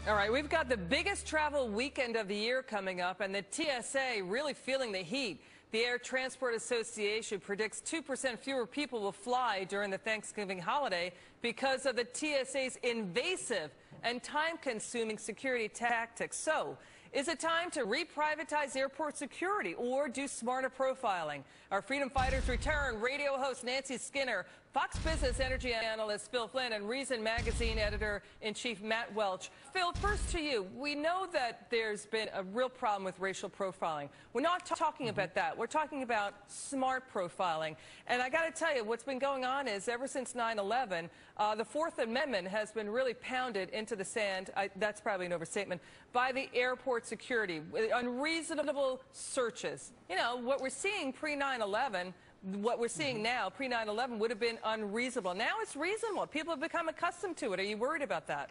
All right, we've got the biggest travel weekend of the year coming up, and the TSA really feeling the heat. The Air Transport Association predicts 2% fewer people will fly during the Thanksgiving holiday because of the TSA's invasive and time-consuming security tactics. So, is it time to re-privatize airport security or do smarter profiling? Our freedom fighters return. Radio host Nancy Skinner, Fox Business energy analyst Phil Flynn, and Reason Magazine editor-in-chief Matt Welch. Phil, first to you. We know that there's been a real problem with racial profiling. We're not talking about that. We're talking about smart profiling. And I got to tell you, what's been going on is ever since 9/11, the Fourth Amendment has been really pounded into the sand. That's probably an overstatement. By the airport security, unreasonable searches. You know, what we're seeing pre-9/11, what we're seeing now, pre-9/11, would have been unreasonable. Now it's reasonable. People have become accustomed to it. Are you worried about that?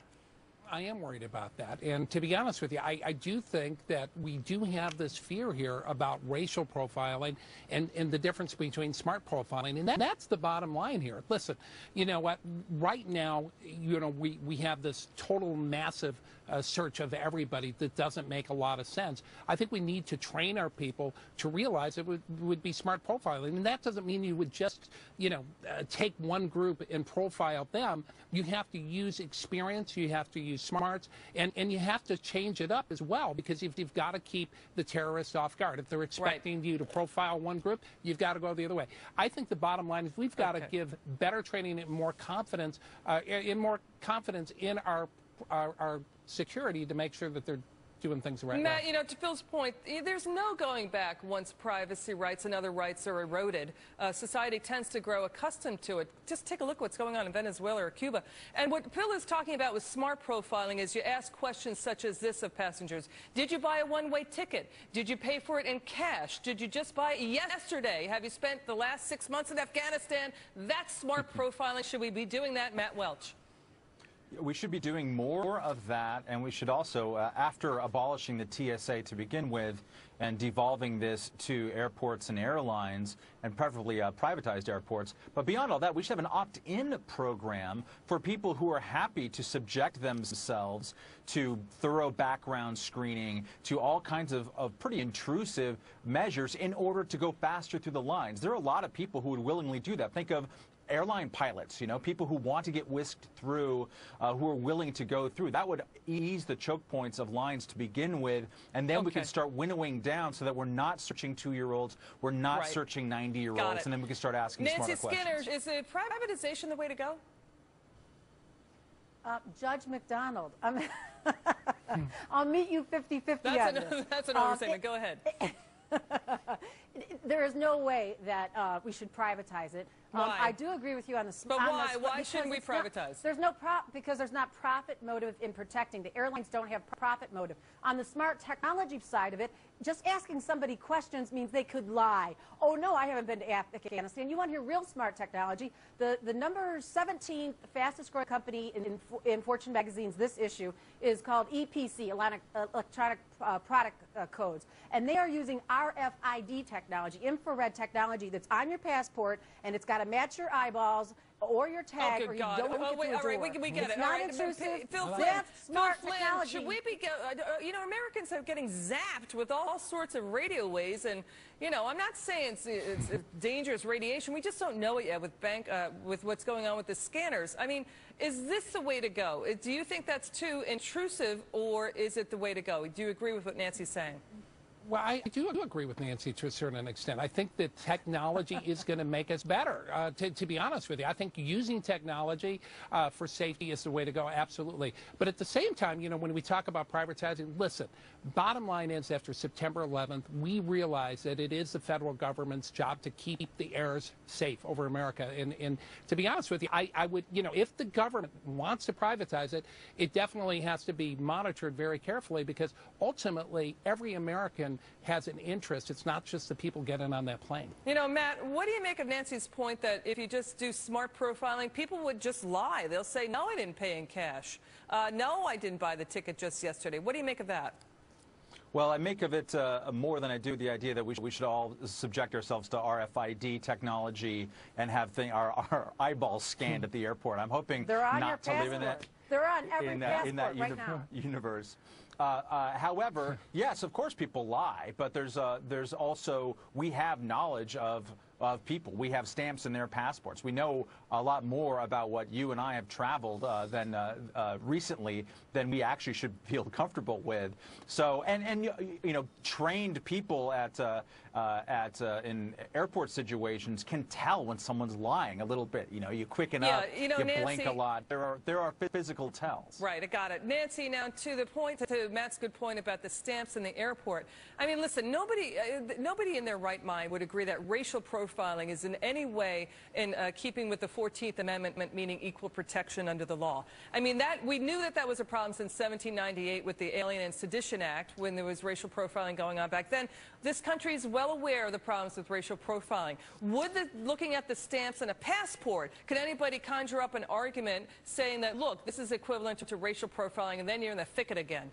I am worried about that. And to be honest with you, I do think that we do have this fear here about racial profiling and the difference between smart profiling. And that's the bottom line here. Listen, you know what? Right now, you know, we have this total massive search of everybody that doesn't make a lot of sense. I think we need to train our people to realize it would be smart profiling. And that doesn't mean you would just, you know, take one group and profile them. You have to use experience. You have to use smarts, and you have to change it up as well, because you've got to keep the terrorists off guard. If they're expecting you to profile one group, you've got to go the other way. I think the bottom line is we've got to give better training and more confidence, in our security to make sure that they're doing things the right way. Matt, you know, to Phil's point, there's no going back once privacy rights and other rights are eroded. Society tends to grow accustomed to it. Just take a look at what's going on in Venezuela or Cuba. And what Phil is talking about with smart profiling is you ask questions such as this of passengers. Did you buy a one-way ticket? Did you pay for it in cash? Did you just buy it yesterday? Have you spent the last 6 months in Afghanistan? That's smart profiling. Should we be doing that, Matt Welch? We should be doing more of that, and we should also, after abolishing the TSA to begin with and devolving this to airports and airlines, and preferably privatized airports, but beyond all that, we should have an opt-in program for people who are happy to subject themselves to thorough background screening, to all kinds of pretty intrusive measures in order to go faster through the lines. There are a lot of people who would willingly do that. Think of airline pilots, you know, people who want to get whisked through, who are willing to go through. That would ease the choke points of lines to begin with, and then we can start winnowing down so that we're not searching 2-year-olds, we're not searching 90-year-olds, and then we can start asking smarter questions. Nancy Skinner, is the privatization the way to go? Judge MacDonald, I'll meet you 50-50 on this. That's an overstatement. Go ahead. There is no way that we should privatize it. Why? I do agree with you on the. But why? Why shouldn't we privatize? There's no because there's not profit motive in protecting. The airlines don't have profit motive. On the smart technology side of it, just asking somebody questions means they could lie. Oh no, I haven't been to Afghanistan. You want to hear real smart technology? The number 17 fastest growing company in Fortune magazine's this issue is called EPC, electronic product codes, and they are using RFID technology, infrared technology that's on your passport, and it's got to match your eyeballs or your tag, or you don't get through the door. We get it. It's not intrusive. Phil Flynn, that's smart technology. Should we be, you know, Americans are getting zapped with all sorts of radio waves, and, you know, I'm not saying it's dangerous radiation. We just don't know it yet with what's going on with the scanners. I mean, is this the way to go? Do you think that's too intrusive, or is it the way to go? Do you agree with what Nancy's saying? Well, I do agree with Nancy to a certain extent. I think that technology is going to make us better. To be honest with you, I think using technology for safety is the way to go, absolutely. But at the same time, you know, when we talk about privatizing, listen, bottom line is after September 11th, we realize that it is the federal government's job to keep the airs safe over America. And to be honest with you, I would, you know, if the government wants to privatize it, it definitely has to be monitored very carefully, because ultimately every American has an interest. It's not just the people getting on that plane. You know, Matt, what do you make of Nancy's point that if you just do smart profiling, people would just lie? They'll say, no, I didn't pay in cash. No, I didn't buy the ticket just yesterday. What do you make of that? Well, I make of it more than I do the idea that we should all subject ourselves to RFID technology and have our eyeballs scanned at the airport. I'm hoping not to live in that. They're on every passport right now. Universe. However, yes, of course people lie, but there's also, we have knowledge of people. We have stamps in their passports. We know a lot more about what you and I have traveled than recently than we actually should feel comfortable with. So, and you know, trained people in airport situations can tell when someone's lying a little bit. You know, you quicken up, you know, you Nancy, blink a lot. There are physical tells. Right, I got it. Nancy, now to the point, to Matt's good point about the stamps in the airport. I mean, listen, nobody in their right mind would agree that racial profiling is in any way in keeping with the 14th Amendment, meaning equal protection under the law. I mean, we knew that was a problem since 1798 with the Alien and Sedition Act, when there was racial profiling going on back then. This country is well aware of the problems with racial profiling. Looking at the stamps in a passport, could anybody conjure up an argument saying that, look, this is equivalent to racial profiling, and then you're in the thicket again?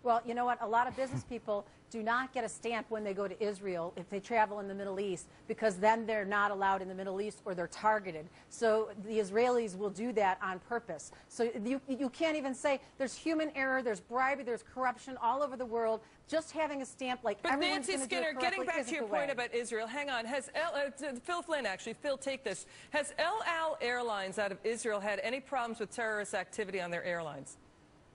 Well, you know what? A lot of business people do not get a stamp when they go to Israel if they travel in the Middle East, because then they're not allowed in the Middle East or they're targeted. So the Israelis will do that on purpose. So you can't even say there's human error, there's bribery, there's corruption all over the world. Just having a stamp like everyone's going to do it correctly. Getting back to your point about Israel, hang on. Has Phil Flynn, actually, Phil, take this. Has El Al Airlines out of Israel had any problems with terrorist activity on their airlines?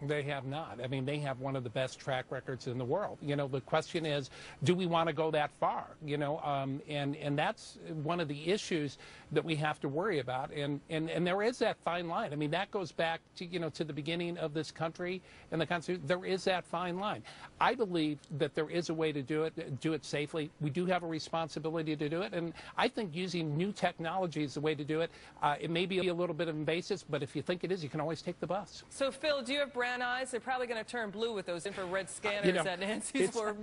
They have not. I mean, they have one of the best track records in the world. You know, the question is, do we want to go that far? You know, and that's one of the issues that we have to worry about. And there is that fine line. I mean, that goes back to, you know, to the beginning of this country and the Constitution. There is that fine line. I believe that there is a way to do it safely. We do have a responsibility to do it. And I think using new technology is the way to do it. It may be a little bit invasive, but if you think it is, you can always take the bus. So, Phil, do you have brown eyes? They're probably going to turn blue with those infrared scanners that Nancy's for.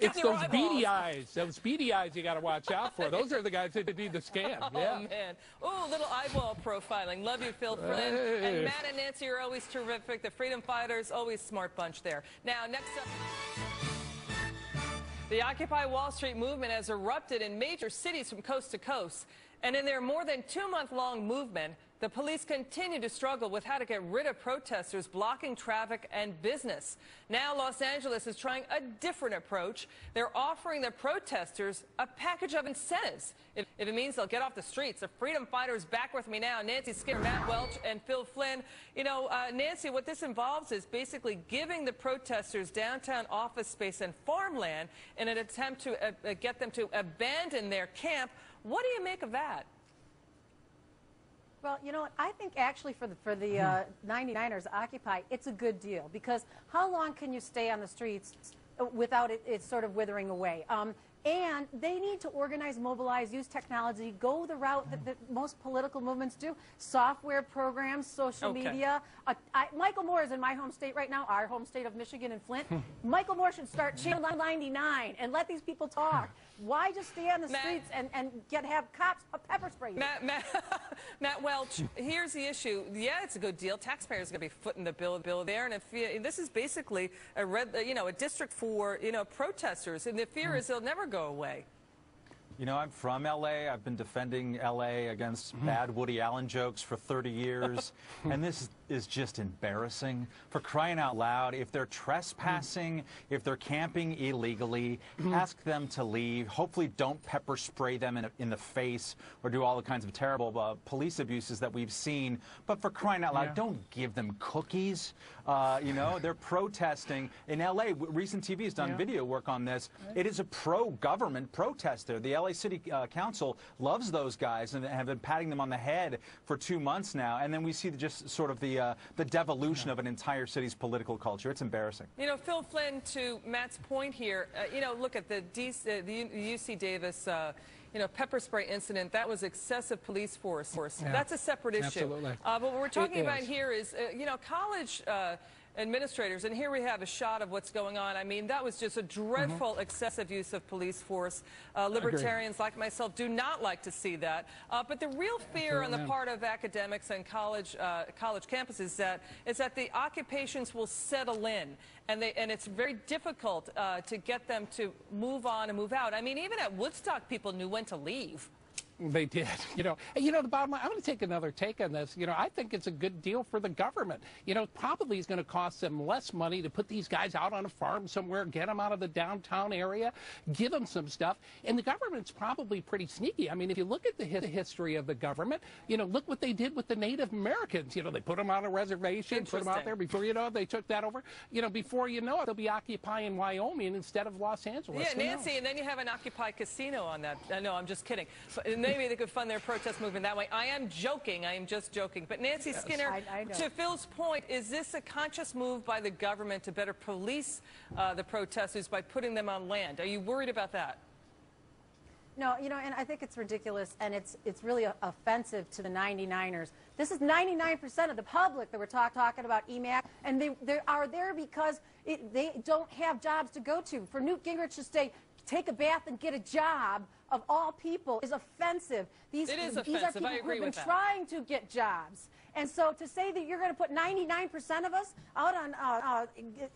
It's those beady eyes. Those beady eyes you got to watch out for. Those are the guys that need the scan. Oh, man. Oh, little eyeball profiling. Love you, Phil Flynn. Hey. And Matt and Nancy are always terrific. The Freedom Fighters, always smart bunch there. Now, next up. The Occupy Wall Street movement has erupted in major cities from coast to coast. And in their more than 2-month-long movement, the police continue to struggle with how to get rid of protesters blocking traffic and business. Now Los Angeles is trying a different approach. They're offering the protesters a package of incentives if it means they'll get off the streets. The Freedom Fighters back with me now. Nancy Skinner, Matt Welch, and Phil Flynn. You know, Nancy, what this involves is basically giving the protesters downtown office space and farmland in an attempt to get them to abandon their camp. What do you make of that? Well, you know what? I think actually for the 99ers, Occupy, it's a good deal, because how long can you stay on the streets without it sort of withering away? And they need to organize, mobilize, use technology, go the route that most political movements do. Software programs, social media. Michael Moore is in my home state right now, our home state of Michigan and Flint. Michael Moore should start Channel 99 and let these people talk. Why just stay on the streets and have cops pepper spray you? Matt Welch, here's the issue. Yeah, it's a good deal. Taxpayers are going to be footing the bill there, and if this is basically a district for protesters, and the fear is they'll never go away. You know, I'm from L.A. I've been defending L.A. against bad Woody Allen jokes for 30 years, and this is just embarrassing. For crying out loud, if they're trespassing, if they're camping illegally, ask them to leave. Hopefully don't pepper spray them in the face or do all the kinds of terrible police abuses that we've seen. But for crying out loud, don't give them cookies. You know, they're protesting. In L.A., Recent TV has done video work on this. It is a pro-government protest there. The LA City Council loves those guys and have been patting them on the head for 2 months now. And then we see just sort of the devolution of an entire city's political culture. It's embarrassing. You know, Phil Flynn, to Matt's point here, look at the UC Davis pepper spray incident. That was excessive police force. Yeah. That's a separate issue. Absolutely. But what we're talking about here is, college administrators, and here we have a shot of what's going on. I mean, that was just a dreadful excessive use of police force. Libertarians like myself do not like to see that. But the real fear on the part of academics and college campuses is that the occupations will settle in, and it's very difficult to get them to move on and move out. I mean, even at Woodstock, people knew when to leave. They did. The bottom line, I'm going to take another take on this. I think it's a good deal for the government. Probably is going to cost them less money to put these guys out on a farm somewhere, get them out of the downtown area, give them some stuff. And the government's probably pretty sneaky. I mean, if you look at the history of the government, look what they did with the Native Americans. They put them on a reservation, put them out there before, they took that over. Before you know it, they'll be occupying Wyoming instead of Los Angeles. Yeah, Nancy, and then you have an Occupy casino on that. No, I'm just kidding. But maybe they could fund their protest movement that way. I am joking. I am just joking. But Nancy Skinner, I know. To Phil's point, is this a conscious move by the government to better police the protesters by putting them on land? Are you worried about that? No, and I think it's ridiculous, and it's really offensive to the 99ers. This is 99% of the public that we're talking about EMAC, and they are there because they don't have jobs to go to. For Newt Gingrich to say, take a bath and get a job, of all people, is offensive. These are people who have been trying to get jobs. And so to say that you're going to put 99% of us out on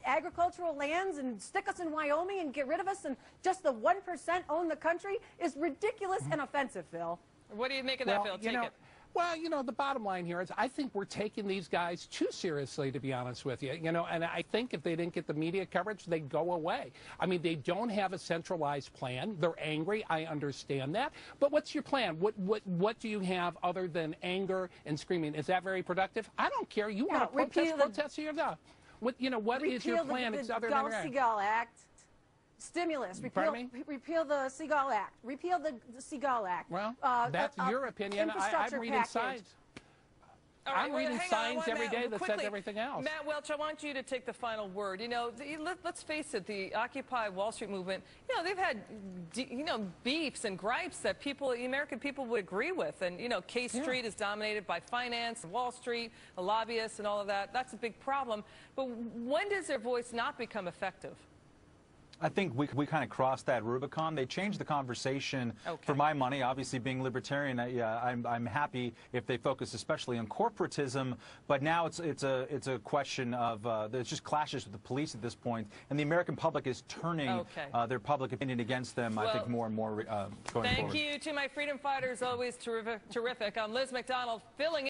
agricultural lands and stick us in Wyoming and get rid of us and just the 1% own the country is ridiculous and offensive, Phil. What do you make of that, Phil? Take it. Well, the bottom line here is I think we're taking these guys too seriously, to be honest with you. And I think if they didn't get the media coverage, they'd go away. I mean, they don't have a centralized plan. They're angry. I understand that. But what's your plan? What do you have other than anger and screaming? Is that very productive? I don't care. You want to protest here? No. What is your plan? It's other than Seagull Act. Stimulus. Repeal the Seagull Act. Repeal the Seagull Act. Well, that's your opinion. I'm reading signs. I'm reading signs every day that says everything else. Matt Welch, I want you to take the final word. Let's face it, the Occupy Wall Street movement, they've had, beefs and gripes that the American people would agree with. And, K Street is dominated by finance, Wall Street, the lobbyists and all of that. That's a big problem. But when does their voice not become effective? I think we kind of crossed that Rubicon. They changed the conversation for my money. Obviously, being libertarian, I'm happy if they focus especially on corporatism. But now it's a question of there's just clashes with the police at this point, and the American public is turning their public opinion against them. I think more and more going forward. Thank you to my freedom fighters, always terrific. I'm Liz MacDonald, filling in.